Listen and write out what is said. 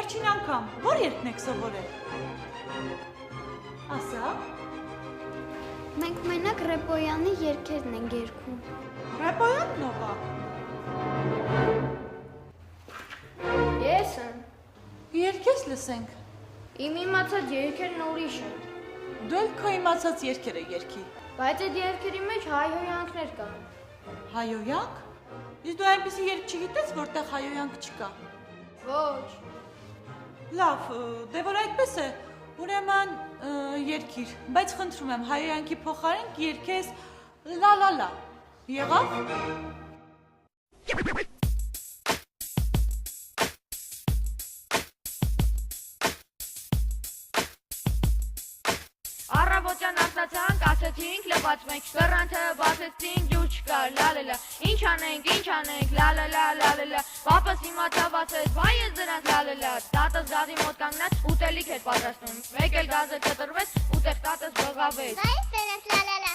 Վերջին անգամ, որ երգն եք սովորել։ Ասա։ Մենք մենակ Ռեպոյանի երգերն ենք երգում։ Ռեպոյանն ով է։ Ես եմ։ Երգես լսենք։ Իմ իմացած երգերն ուրիշ են։ Դու էլ քո իմացած երգերը երգի։ Բայց այդ երգերի մեջ հայհոյանքներ կան։ Հայոյանք։ Իսկ դու այնպիսի երգ չգիտես, որտեղ հայոյանք չկա։ Ոչ։ Լավ, դե որ այդպես է, ուրեմն երգիր, բայց խնդրում եմ հայոյանքի փոխարեն երգես լա լա լա։ Եղավ։ Առավոտյան արտացանք, ասեցինք, լպացվենք, կռանթը բացեցինք, դու չկար, լալելա, ինչ անենք, լալելա, լալելա, պապս իմացավ ասեց, վայ ես դրանց լալելա, տատս գազի մոտ կանգնած, ուտելիք էր պատրաստում, մեկ էլ գազը կտրվեց, ուտեղ տատս բղավեց, Վայ ես դրանց լալելա